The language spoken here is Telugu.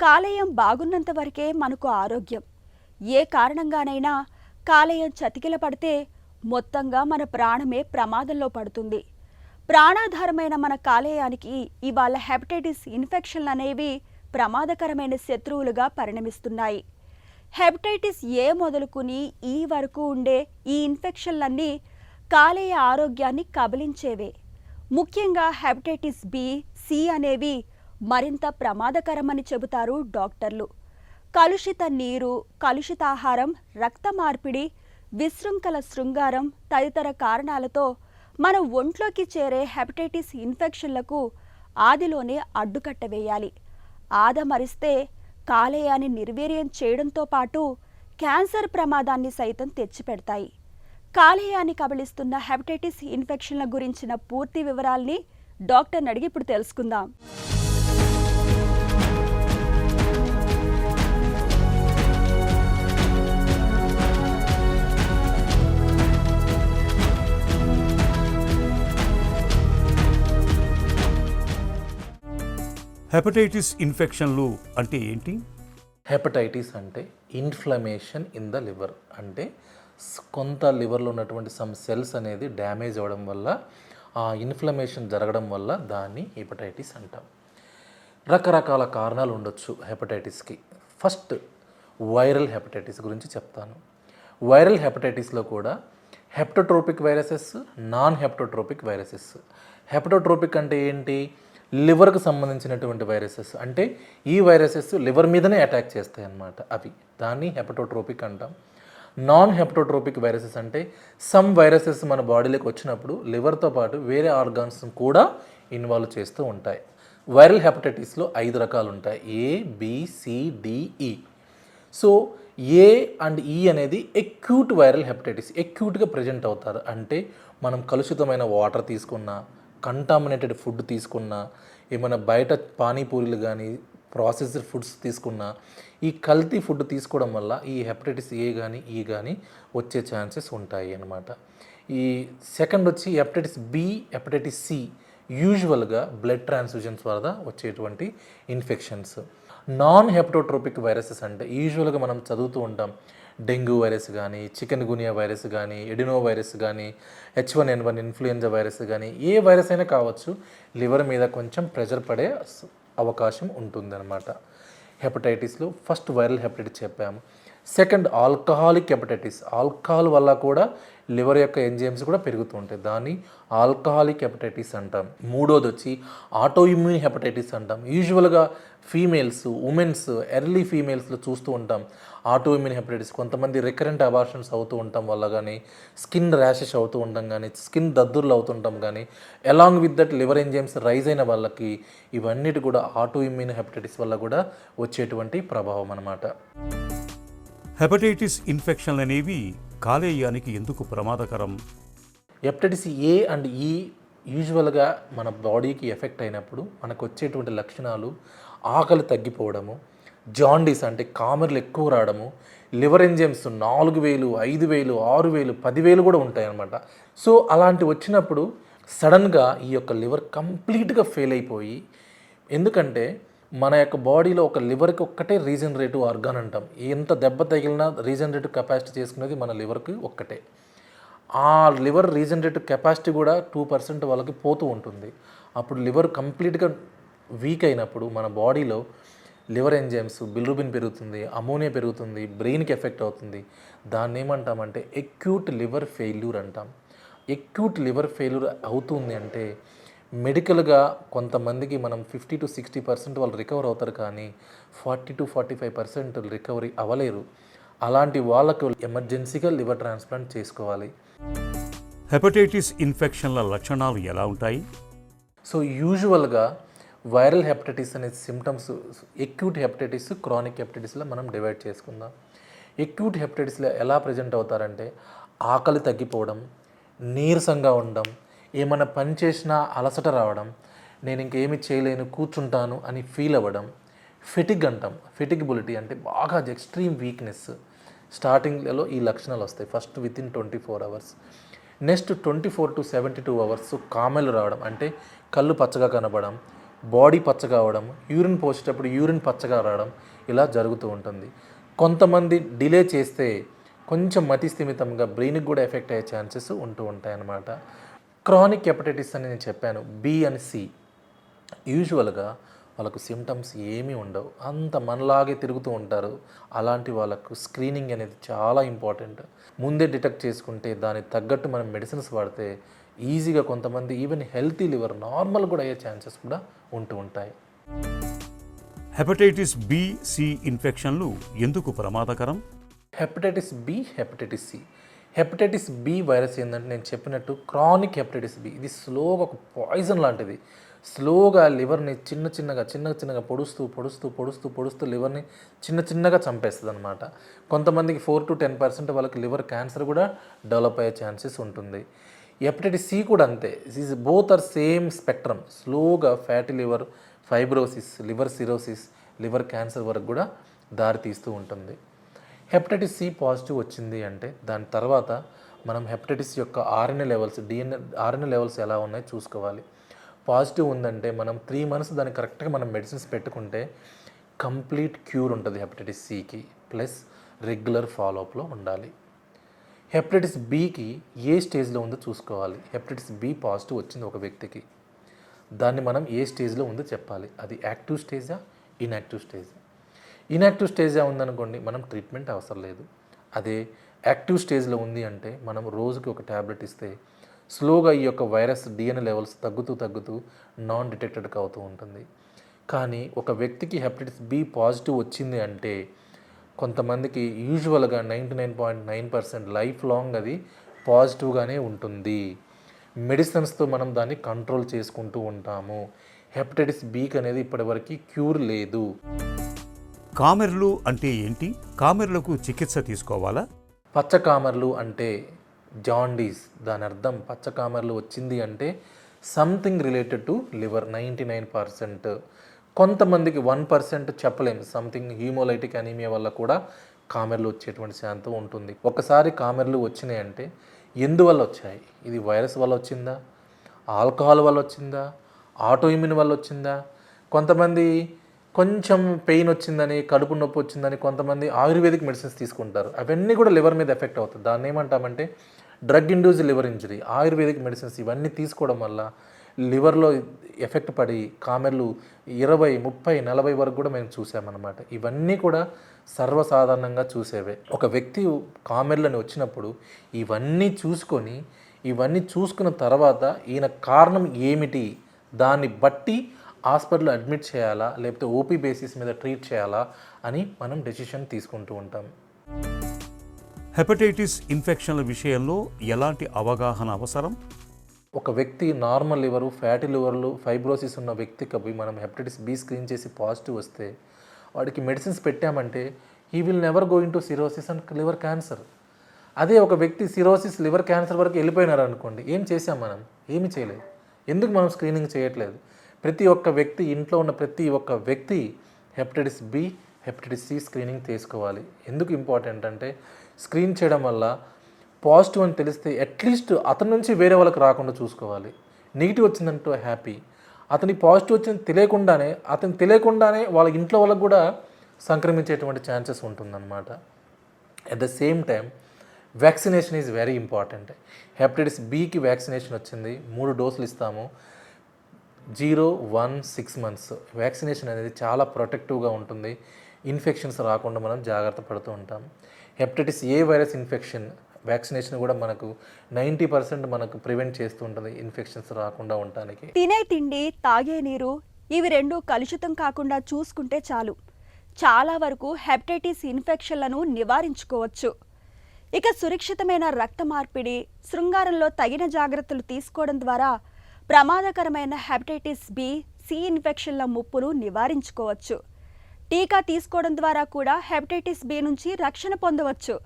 కాలేయం బాగున్నంత వరకే మనకు ఆరోగ్యం. ఏ కారణంగానైనా కాలేయం చతికిల పడితే మొత్తంగా మన ప్రాణమే ప్రమాదంలో పడుతుంది. ప్రాణాధారమైన మన కాలేయానికి ఇవాళ హెపటైటిస్ ఇన్ఫెక్షన్లు అనేవి ప్రమాదకరమైన శత్రువులుగా పరిణమిస్తున్నాయి. హెపటైటిస్ ఏ మొదలుకుని ఈ వరకు ఉండే ఈ ఇన్ఫెక్షన్లన్నీ కాలేయ ఆరోగ్యాన్ని కబలించేవే. ముఖ్యంగా హెపటైటిస్ బి, సి అనేవి మరింత ప్రమాదకరమని చెబుతారు డాక్టర్లు. కలుషిత నీరు, కలుషిత ఆహారం, రక్త మార్పిడి, విశృంఖల శృంగారం తదితర కారణాలతో మన ఒంట్లోకి చేరే హెపటైటిస్ ఇన్ఫెక్షన్లకు ఆదిలోనే అడ్డుకట్ట వేయాలి. ఆదమరిస్తే కాలేయాన్ని నిర్వీర్యం చేయడంతో పాటు క్యాన్సర్ ప్రమాదాన్ని సైతం తెచ్చిపెడతాయి. కాలేయాన్ని కబళిస్తున్న హెపటైటిస్ ఇన్ఫెక్షన్ల గురించిన పూర్తి వివరాల్ని డాక్టర్ని అడిగి ఇప్పుడు తెలుసుకుందాం. హెపటైటిస్ ఇన్ఫెక్షన్లు అంటే ఏంటి? హెపటైటిస్ అంటే ఇన్ఫ్లమేషన్ ఇన్ ద లివర్. అంటే కొంత లివర్లో ఉన్నటువంటి సమ్ సెల్స్ అనేది డ్యామేజ్ అవ్వడం వల్ల, ఆ ఇన్ఫ్లమేషన్ జరగడం వల్ల దాన్ని హెపటైటిస్ అంటాం. రకరకాల కారణాలు ఉండొచ్చు హెపటైటిస్కి. ఫస్ట్ వైరల్ హెపటైటిస్ గురించి చెప్తాను. వైరల్ హెపటైటిస్లో కూడా హెప్టోట్రోపిక్ వైరసెస్, నాన్ హెప్టోట్రోపిక్ వైరసెస్. హెపటోట్రోపిక్ అంటే ఏంటి? లివర్కు సంబంధించినటువంటి వైరసెస్. అంటే ఈ వైరసెస్ లివర్ మీదనే అటాక్ చేస్తాయి అన్నమాట. అవి దాన్ని హెపటోట్రోపిక్ అంటాం. నాన్ హెపటోట్రోపిక్ వైరసెస్ అంటే సమ్ వైరసెస్ మన బాడీలోకి వచ్చినప్పుడు లివర్తో పాటు వేరే ఆర్గాన్స్ కూడా ఇన్వాల్వ్ చేస్తూ ఉంటాయి. వైరల్ హెపటైటిస్లో 5 రకాలు ఉంటాయి: ఏ, బి, సి, డి, ఈ. సో ఏ అండ్ ఈ అనేది ఎక్యూట్ వైరల్ హెపటైటిస్. ఎక్యూట్గా ప్రజెంట్ అవుతారు. అంటే మనం కలుషితమైన వాటర్ తీసుకున్నా, కంటామినేటెడ్ ఫుడ్ తీసుకున్నా, ఏమైనా బయట పానీపూరీలు కానీ ప్రాసెస్డ్ ఫుడ్స్ తీసుకున్నా, ఈ కల్తీ ఫుడ్ తీసుకోవడం వల్ల ఈ హెపటైటిస్ ఏ కానీ ఈ కానీ వచ్చే ఛాన్సెస్ ఉంటాయి అన్నమాట. ఈ సెకండ్ వచ్చి హెపటైటిస్ బి, హెపటైటిస్ సి. యూజువల్గా బ్లడ్ ట్రాన్స్ఫ్యూజన్స్ వల్ల వచ్చేటువంటి ఇన్ఫెక్షన్స్. నాన్ హెపటోట్రోపిక్ వైరసెస్ అంటే యూజువల్గా మనం చదువుతూ ఉంటాం. డెంగ్యూ వైరస్ కానీ, చికెన్ గునియా వైరస్ కానీ, ఎడినో వైరస్ కానీ, H1N1 ఇన్ఫ్లుయెంజా వైరస్ కానీ, ఏ వైరస్ అయినా కావచ్చు, లివర్ మీద కొంచెం ప్రెషర్ పడే అవకాశం ఉంటుందన్నమాట. హెపటైటిస్లో ఫస్ట్ వైరల్ హెపటైటిస్ చెప్పాము. Second alcoholic hepatitis. ఆల్కహాల్ వల్ల కూడా లివర్ యొక్క ఎంజైమ్స్ కూడా పెరుగుతూ ఉంటాయి. దాన్ని ఆల్కహాలిక్ హెపటైటిస్ అంటాం. మూడోది వచ్చి ఆటో ఇమ్యూన్ హెపటైటిస్ అంటాం. యూజువల్గా ఫీమేల్స్, ఉమెన్స్, ఎర్లీ ఫీమేల్స్లో చూస్తూ ఉంటాం ఆటో ఇమ్యూన్ హెపటైటిస్. కొంతమంది రికరెంట్ అబార్షన్స్ అవుతూ ఉండటం వల్ల కానీ, స్కిన్ ర్యాషెస్ అవుతూ ఉండడం కానీ, స్కిన్ దద్దుర్లు అవుతుంటాం కానీ, along with that liver enzymes rise అయిన వాళ్ళకి ఇవన్నిటి కూడా ఆటో ఇమ్యూన్ హెపటైటిస్ వల్ల కూడా వచ్చేటువంటి ప్రభావం అన్నమాట. హెపటైటిస్ ఇన్ఫెక్షన్లు అనేవి కాలేయానికి ఎందుకు ప్రమాదకరం? హెపటైటిస్ ఏ అండ్ ఈ యూజువల్గా మన బాడీకి ఎఫెక్ట్ అయినప్పుడు మనకు వచ్చేటువంటి లక్షణాలు ఆకలి తగ్గిపోవడము, జాండీస్ అంటే కామెర్లు ఎక్కువ రావడము, లివర్ ఎంజైమ్స్ 4000, 5000, 6000, 10,000 కూడా ఉంటాయి అన్నమాట. సో అలాంటి వచ్చినప్పుడు సడన్గా ఈ యొక్క లివర్ కంప్లీట్గా ఫెయిల్ అయిపోయి, ఎందుకంటే మన యొక్క బాడీలో ఒక లివర్కి ఒక్కటే రీజనరేటివ్ ఆర్గాన్ అంటాం. ఎంత దెబ్బ తగిలినా రీజనరేటివ్ కెపాసిటీ చేసుకునేది మన లివర్కి ఒక్కటే. ఆ లివర్ రీజనరేటివ్ కెపాసిటీ కూడా 2% వాళ్ళకి పోతూ ఉంటుంది. అప్పుడు లివర్ కంప్లీట్గా వీక్ అయినప్పుడు మన బాడీలో లివర్ ఎంజైమ్స్, బిలిరూబిన్ పెరుగుతుంది, అమోనియా పెరుగుతుంది, బ్రెయిన్కి ఎఫెక్ట్ అవుతుంది. దాన్ని ఏమంటామంటే ఎక్యూట్ లివర్ ఫెయిల్యూర్ అంటాం. ఎక్యూట్ లివర్ ఫెయిల్యూర్ అవుతుంది అంటే మెడికల్గా కొంతమందికి మనం 50 to 60% వాళ్ళు రికవర్ అవుతారు, కానీ 40 to 45% రికవరీ అవ్వలేరు. అలాంటి వాళ్ళకు ఎమర్జెన్సీగా లివర్ ట్రాన్స్ప్లాంట్ చేసుకోవాలి. హెపటైటిస్ ఇన్ఫెక్షన్ల లక్షణాలు ఎలా ఉంటాయి? సో యూజువల్గా వైరల్ హెపటైటిస్ అనే సిమ్టమ్స్ ఎక్యూట్ హెపటైటిస్, క్రానిక్ హెపటైటిస్లో మనం డివైడ్ చేసుకుందాం. ఎక్యూట్ హెపటైటిస్లో ఎలా ప్రజెంట్ అవుతారంటే ఆకలి తగ్గిపోవడం, నీరసంగా ఉండడం, ఏమైనా పని చేసినా అలసట రావడం, నేను ఇంకేమి చేయలేను కూర్చుంటాను అని ఫీల్ అవ్వడం, ఫెటిగ్ అంటాం. ఫెటిగబిలిటీ అంటే బాగా ఎక్స్ట్రీమ్ వీక్నెస్. స్టార్టింగ్లో ఈ లక్షణాలు వస్తాయి. First within 24 hours. Next 24 to 72 hours కామెలు రావడం, అంటే కళ్ళు పచ్చగా కనబడడం, బాడీ పచ్చగా అవడం, యూరిన్ పోసేటప్పుడు యూరిన్ పచ్చగా రావడం ఇలా జరుగుతూ ఉంటుంది. కొంతమంది డిలే చేస్తే కొంచెం మతి స్థిమితంగా బ్రెయిన్కి కూడా ఎఫెక్ట్ అయ్యే ఛాన్సెస్ ఉంటూ ఉంటాయన్నమాట. క్రానిక్ హెపటైటిస్ అని నేను చెప్పాను, బి అండ్ సి. యూజువల్గా వాళ్ళకు సిమ్టమ్స్ ఏమీ ఉండవు, అంత మనలాగే తిరుగుతూ ఉంటారు. అలాంటి వాళ్ళకు స్క్రీనింగ్ అనేది చాలా ఇంపార్టెంట్. ముందే డిటెక్ట్ చేసుకుంటే దానికి తగ్గట్టు మనం మెడిసిన్స్ వాడితే ఈజీగా కొంతమంది ఈవెన్ హెల్తీ లివర్ నార్మల్ కూడా అయ్యే ఛాన్సెస్ కూడా ఉంటూ ఉంటాయి. హెపటైటిస్ బి, సి ఇన్ఫెక్షన్లు ఎందుకు ప్రమాదకరం? Hepatitis B, hepatitis C. Hepatitis B virus ఏంటంటే నేను చెప్పినట్టు క్రానిక్ హెపటైటిస్ బి, ఇది స్లోగా ఒక పాయిజన్ లాంటిది. స్లోగా లివర్ని చిన్నగా పొడుస్తూ లివర్ని చిన్నగా చంపేస్తుంది అనమాట. కొంతమందికి 4 to 10% వాళ్ళకి లివర్ క్యాన్సర్ కూడా డెవలప్ అయ్యే ఛాన్సెస్ ఉంటుంది. హెపటైటిస్ సి కూడా అంతే. Both are same spectrum. స్లోగా fatty liver, fibrosis, liver cirrhosis, liver cancer వరకు కూడా దారి తీస్తూ ఉంటుంది. హెపటైటిస్ సి పాజిటివ్ వచ్చింది అంటే దాని తర్వాత మనం హెపటైటిస్ యొక్క ఆర్ఎన్ఏ లెవెల్స్, ఆర్ఎన్ఏ లెవెల్స్ ఎలా ఉన్నాయో చూసుకోవాలి. పాజిటివ్ ఉందంటే మనం 3 months దానికి కరెక్ట్గా మనం మెడిసిన్స్ పెట్టుకుంటే కంప్లీట్ క్యూర్ ఉంటుంది హెపటైటిస్ సికి. ప్లస్ రెగ్యులర్ ఫాలోఅప్లో ఉండాలి. హెపటైటిస్ బికి ఏ స్టేజ్లో ఉందో చూసుకోవాలి. హెపటైటిస్ బి పాజిటివ్ వచ్చింది ఒక వ్యక్తికి, దాన్ని మనం ఏ స్టేజ్లో ఉందో చెప్పాలి. అది యాక్టివ్ స్టేజా, ఇన్యాక్టివ్ స్టేజా? ఇన్యాక్టివ్ స్టేజా ఉందనుకోండి మనం ట్రీట్మెంట్ అవసరం లేదు. అదే యాక్టివ్ స్టేజ్లో ఉంది అంటే మనం రోజుకి ఒక ట్యాబ్లెట్ ఇస్తే స్లోగా ఈ యొక్క వైరస్ డిఎన్ఏ లెవెల్స్ తగ్గుతూ నాన్ డిటెక్టెడ్గా అవుతూ ఉంటుంది. కానీ ఒక వ్యక్తికి హెపటైటిస్ బి పాజిటివ్ వచ్చింది అంటే కొంతమందికి యూజువల్గా 99.9% లైఫ్ లాంగ్ అది పాజిటివ్గానే ఉంటుంది. మెడిసిన్స్తో మనం దాన్ని కంట్రోల్ చేసుకుంటూ ఉంటాము. హెపటైటిస్ బికి అనేది ఇప్పటివరకు క్యూర్ లేదు. కామెర్లు అంటే ఏంటి? కామెర్లకు చికిత్స తీసుకోవాలా? పచ్చకామెర్లు అంటే జాండీస్. దాని అర్థం పచ్చకామెర్లు వచ్చింది అంటే సంథింగ్ రిలేటెడ్ టు లివర్. 99%. కొంతమందికి 1% చెప్పలేము, సంథింగ్ హీమోలైటిక్ అనీమియా వల్ల కూడా కామెర్లు వచ్చేటువంటి శాంతం ఉంటుంది. ఒకసారి కామెర్లు వచ్చినాయి అంటే ఎందువల్ల వచ్చాయి? ఇది వైరస్ వల్ల వచ్చిందా, ఆల్కహాల్ వల్ల వచ్చిందా, ఆటో ఇమ్యూన్ వల్ల వచ్చిందా? కొంతమంది కొంచెం పెయిన్ వచ్చిందని, కడుపు నొప్పి వచ్చిందని కొంతమంది ఆయుర్వేదిక్ మెడిసిన్స్ తీసుకుంటారు. అవన్నీ కూడా లివర్ మీద ఎఫెక్ట్ అవుతుంది. దాన్ని ఏమంటామంటే drug induced liver injury. Ayurvedic medicines ఇవన్నీ తీసుకోవడం వల్ల లివర్లో ఎఫెక్ట్ పడి కామెర్లు 20, 30, 40 వరకు కూడా మేము చూసామన్నమాట. ఇవన్నీ కూడా సర్వసాధారణంగా చూసేవే. ఒక వ్యక్తి కామెర్లని వచ్చినప్పుడు ఇవన్నీ చూసుకున్న తర్వాత ఈయన కారణం ఏమిటి, దాన్ని బట్టి హాస్పిటల్లో అడ్మిట్ చేయాలా లేకపోతే ఓపీ బేసిస్ మీద ట్రీట్ చేయాలా అని మనం డెసిషన్ తీసుకుంటూ ఉంటాం. హెపటైటిస్ ఇన్ఫెక్షన్ల విషయంలో ఎలాంటి అవగాహన అవసరం? ఒక వ్యక్తి నార్మల్ లివరు, ఫ్యాటీ లివర్లు, ఫైబ్రోసిస్ ఉన్న వ్యక్తికి మనం హెపటైటిస్ బి స్క్రీన్ చేసి పాజిటివ్ వస్తే వాడికి మెడిసిన్స్ పెట్టామంటే he will never go in to cirrhosis and liver cancer. అదే ఒక వ్యక్తి సిరోసిస్, లివర్ క్యాన్సర్ వరకు వెళ్ళిపోయినారు అనుకోండి, ఏం చేసాం మనం? ఏమీ చేయలేదు. ఎందుకు మనం స్క్రీనింగ్ చేయట్లేదు? ప్రతి ఒక్క వ్యక్తి, ఇంట్లో ఉన్న ప్రతి ఒక్క వ్యక్తి hepatitis B, hepatitis C screening తీసుకోవాలి. ఎందుకు ఇంపార్టెంట్ అంటే స్క్రీన్ చేయడం వల్ల పాజిటివ్ అని తెలిస్తే అట్లీస్ట్ అతని నుంచి వేరే వాళ్ళకి రాకుండా చూసుకోవాలి. నెగిటివ్ వచ్చిందంటూ హ్యాపీ, అతని పాజిటివ్ వచ్చింది తెలియకుండానే వాళ్ళ ఇంట్లో వాళ్ళకు కూడా సంక్రమించేటువంటి ఛాన్సెస్ ఉంటుందన్నమాట. At the same time vaccination is very important. Hepatitis బికి వ్యాక్సినేషన్ వచ్చింది, 3 డోసులు ఇస్తాము. 0, 1, 6 months వ్యాక్సినేషన్ అనేది చాలా ప్రొటెక్టివ్గా ఉంటుంది. ఇన్ఫెక్షన్స్ రాకుండా మనం జాగ్రత్త పడుతూ ఉంటాం. Hepatitis A virus infection vaccination కూడా మనకు 90% మనకు ప్రివెంట్ చేస్తూ ఉంటుంది ఇన్ఫెక్షన్స్ రాకుండా ఉండడానికి. తినే తిండి, తాగే నీరు ఇవి 2 కలుషితం కాకుండా చూసుకుంటే చాలు, చాలా వరకు హెపటైటిస్ ఇన్ఫెక్షన్లను నివారించుకోవచ్చు. ఇక సురక్షితమైన రక్త మార్పిడి, శృంగారంలో తగిన జాగ్రత్తలు తీసుకోవడం ద్వారా ప్రమాదకరమైన హెపటైటిస్ బి, సి ఇన్ఫెక్షన్ల ముప్పును నివారించుకోవచ్చు. టీకా తీసుకోవడం ద్వారా కూడా హెపటైటిస్ బి నుంచి రక్షణ పొందవచ్చు.